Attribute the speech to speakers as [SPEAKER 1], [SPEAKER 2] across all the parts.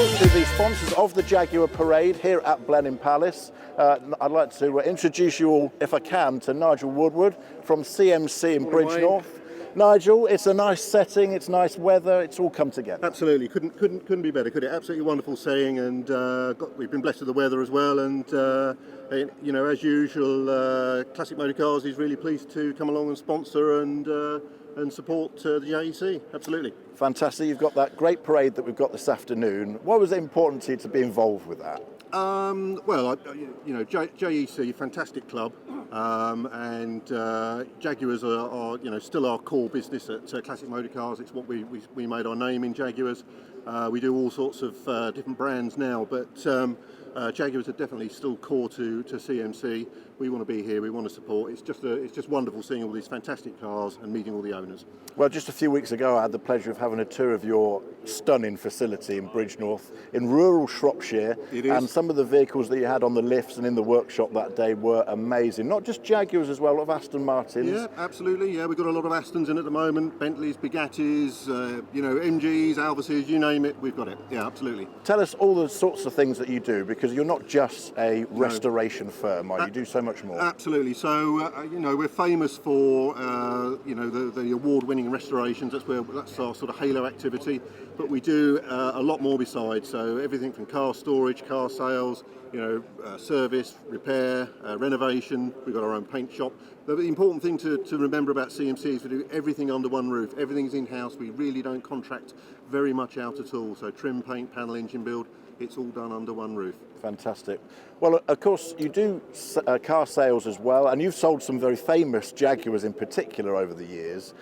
[SPEAKER 1] talk to the sponsors of the Jaguar Parade here at Blenheim Palace. I'd like to introduce you all, if I can, to Nigel Woodward from CMC in Bridgnorth. Nigel, it's a nice setting, it's nice weather, it's all come together.
[SPEAKER 2] Absolutely, couldn't be better, could it? Absolutely wonderful setting, and we've been blessed with the weather as well. And you know, as usual, Classic Motor Cars is really pleased to come along and sponsor and support the JEC. Absolutely.
[SPEAKER 1] Fantastic. You've got that great parade that we've got this afternoon. Why was it important to you to be involved with that?
[SPEAKER 2] Well, you know, JEC, fantastic club, and Jaguars are you know, still our core business at Classic Motor Cars. It's what we made our name in, Jaguars. We do all sorts of different brands now, but Jaguars are definitely still core to CMC. We want to be here, we want to support. It's just wonderful seeing all these fantastic cars and meeting all the owners.
[SPEAKER 1] Well, just a few weeks ago I had the pleasure of having a tour of your stunning facility in Bridgnorth in rural Shropshire.
[SPEAKER 2] It is.
[SPEAKER 1] And some of the vehicles that you had on the lifts and in the workshop that day were amazing. Not just Jaguars as well, a lot of Aston Martins.
[SPEAKER 2] Yeah, absolutely. Yeah, we've got a lot of Astons in at the moment, Bentleys, Bugattis, you know, MGs, Alvises, you name it, we've got it. Yeah, absolutely.
[SPEAKER 1] Tell us all the sorts of things that you do, because you're not just a restoration firm, are you? You do so much more.
[SPEAKER 2] Absolutely. So, you know, we're famous for, you know, the award-winning restorations. That's our sort of halo activity. But we do a lot more besides. So everything from car storage, car sales, you know, service, repair, renovation. We've got our own paint shop. The important thing to remember about CMC is we do everything under one roof. Everything's in-house. We really don't contract very much out at all. So trim, paint, panel, engine build, it's all done under one roof.
[SPEAKER 1] Fantastic. Well, of course, you do car sales as well, and you've sold some very famous Jaguars in particular over the years.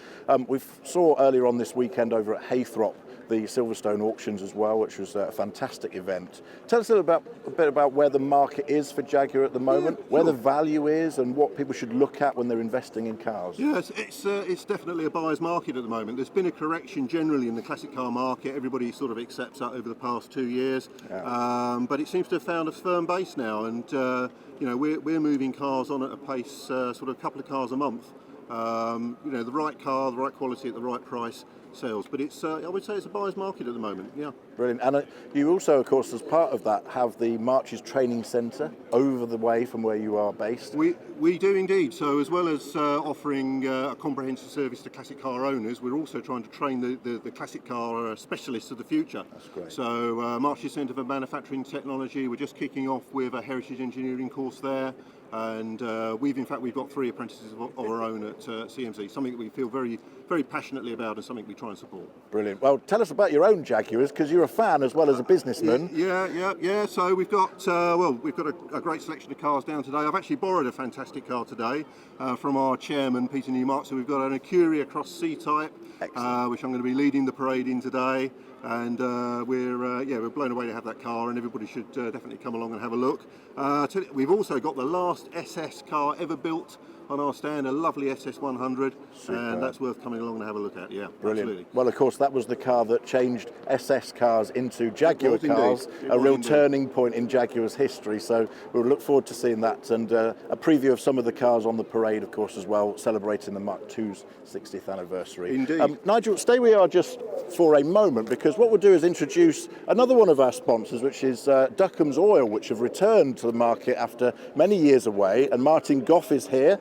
[SPEAKER 1] We saw earlier on this weekend over at Haythrop the Silverstone auctions as well, which was a fantastic event. Tell us a bit about where the market is for Jaguar at the moment, where the value is, and what people should look at when they're investing in cars.
[SPEAKER 2] Yeah, it's definitely a buyer's market at the moment. There's been a correction generally in the classic car market. Everybody sort of accepts that over the past 2 years, but it seems to have found a firm base now, and you know, we're moving cars on at a pace, sort of a couple of cars a month. You know, the right car, the right quality at the right price sells, but it's I would say it's a buyer's market at the moment. Yeah,
[SPEAKER 1] brilliant. And you also, of course, as part of that, have the Marches Training Centre over the way from where you are based.
[SPEAKER 2] We do indeed. So as well as offering a comprehensive service to classic car owners, we're also trying to train the classic car specialists of the future.
[SPEAKER 1] That's great.
[SPEAKER 2] So Marches Centre for Manufacturing Technology, we're just kicking off with a heritage engineering course there. And we've got 3 apprentices of our own at CMC, something that we feel very, very passionately about and something we try and support.
[SPEAKER 1] Brilliant. Well, tell us about your own Jaguars, because you're a fan as well as a businessman.
[SPEAKER 2] Yeah. So we've got a great selection of cars down today. I've actually borrowed a fantastic car today from our chairman, Peter Newmark. So we've got an Acuria Cross C-Type, which I'm going to be leading the parade in today. And we're blown away to have that car, and everybody should definitely come along and have a look. We've also got the last SS car ever built on our stand, a lovely SS 100, and that's worth coming along and have a look at. Yeah,
[SPEAKER 1] brilliant.
[SPEAKER 2] Absolutely.
[SPEAKER 1] Well, of course, that was the car that changed SS cars into Jaguar cars, a real turning point in Jaguar's history. So we'll look forward to seeing that, and a preview of some of the cars on the parade, of course, as well, celebrating the Mark II's 60th anniversary.
[SPEAKER 2] Indeed.
[SPEAKER 1] Nigel, stay where you are just for a moment, because what we'll do is introduce another one of our sponsors, which is Duckhams Oil, which have returned to the market after many years away, and Martin Goff is here,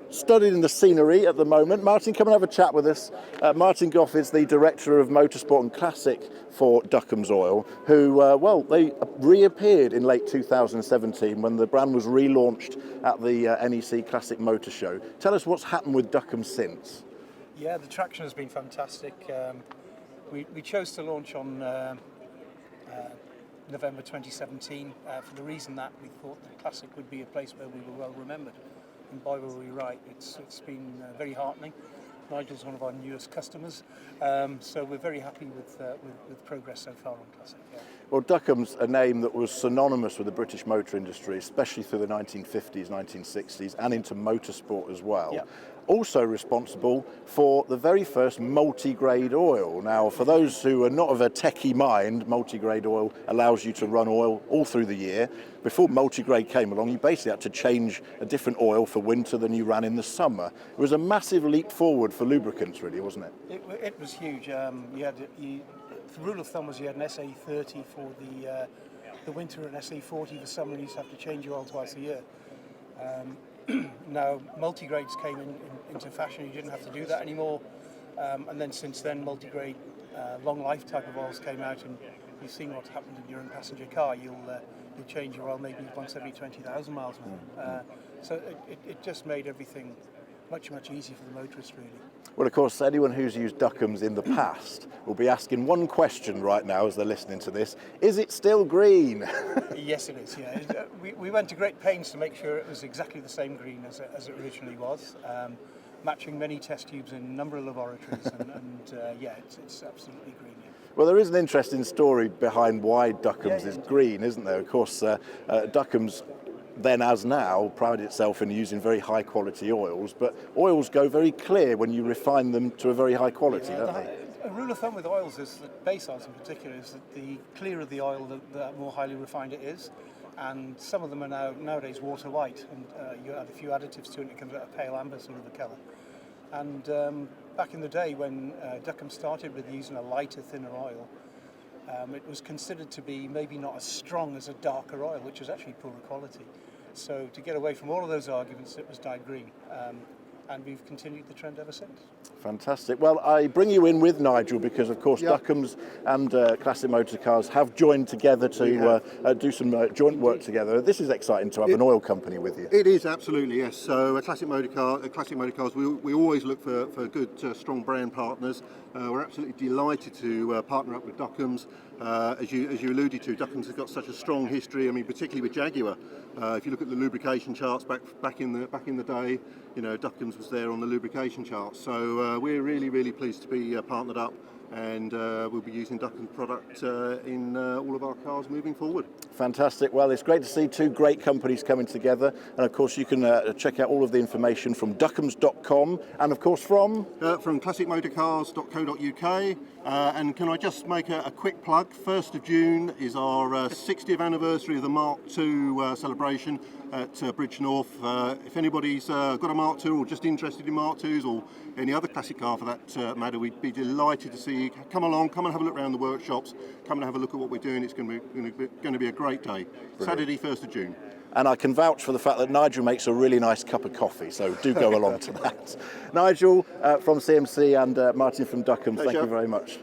[SPEAKER 1] studying the scenery at the moment. Martin, come and have a chat with us. Martin Goff is the Director of Motorsport and Classic for Duckhams Oil, who, they reappeared in late 2017 when the brand was relaunched at the NEC Classic Motor Show. Tell us what's happened with Duckhams since.
[SPEAKER 3] Yeah, the traction has been fantastic. We chose to launch on November 2017 for the reason that we thought the Classic would be a place where we were well remembered. And by were we right, it's been very heartening. Nigel's one of our newest customers, so we're very happy with progress so far on Classic. Yeah.
[SPEAKER 1] Well, Duckham's a name that was synonymous with the British motor industry, especially through the 1950s, 1960s, and into motorsport as well.
[SPEAKER 3] Yeah.
[SPEAKER 1] Also responsible for the very first multi-grade oil. Now, for those who are not of a techie mind, multi-grade oil allows you to run oil all through the year. Before multi-grade came along, you basically had to change a different oil for winter than you ran in the summer. It was a massive leap forward for lubricants, really, wasn't it?
[SPEAKER 3] It was huge. the rule of thumb was you had an SA30 for the winter and SA40 for summer, and you used to have to change your oil twice a year. Now multigrades came into fashion. You didn't have to do that anymore, and then since then multigrade long life type of oils came out, and you've seen what's happened in your own passenger car. You'll change your oil maybe once every 20,000 miles now. So it just made everything much easier for the motorist, really.
[SPEAKER 1] Well, of course, anyone who's used Duckhams in the past will be asking one question right now as they're listening to this. Is it still green?
[SPEAKER 3] Yes, it is, yeah. We went to great pains to make sure it was exactly the same green as it originally was, matching many test tubes in a number of laboratories, and yeah, it's absolutely green. Yeah.
[SPEAKER 1] Well, there is an interesting story behind why Duckhams is green, isn't there? Of course, Duckhams then as now prided itself in using very high quality oils, but oils go very clear when you refine them to a very high quality, don't they?
[SPEAKER 3] A rule of thumb with oils is that base oils in particular is that the clearer the oil, the more highly refined it is, and some of them are nowadays water white, and you add a few additives to it and it comes out a pale amber sort of a colour. And back in the day when Duckhams started with using a lighter, thinner oil, it was considered to be maybe not as strong as a darker oil, which was actually poorer quality. So to get away from all of those arguments, it was dyed green, and we've continued the trend ever since.
[SPEAKER 1] Fantastic. Well, I bring you in with Nigel because, of course, Duckhams and Classic Motor Cars have joined together to do some joint work together. This is exciting to have an oil company with you.
[SPEAKER 2] It is, absolutely, yes. So Classic Motor Cars, we always look for good, strong brand partners. We're absolutely delighted to partner up with Duckhams. As you alluded to, Duckhams has got such a strong history. I mean, particularly with Jaguar. If you look at the lubrication charts back in the day, you know, Duckhams was there on the lubrication charts. So we're really pleased to be partnered up, and we'll be using Duckhams product in all of our cars moving forward.
[SPEAKER 1] Fantastic. Well, it's great to see two great companies coming together, and of course you can check out all of the information from duckhams.com and of course from
[SPEAKER 2] classicmotorcars.co.uk. And can I just make a quick plug? 1st of June is our 60th anniversary of the Mark II celebration at Bridgnorth. If anybody's got a Mark II or just interested in Mark IIs or any other classic car for that matter, we'd be delighted to see you. Come along, come and have a look around the workshops, come and have a look at what we're doing. It's going to be a great day. Brilliant. Saturday, 1st of June.
[SPEAKER 1] And I can vouch for the fact that Nigel makes a really nice cup of coffee, so do go along to that. Nigel from CMC and Martin from Duckhams, thank you very much.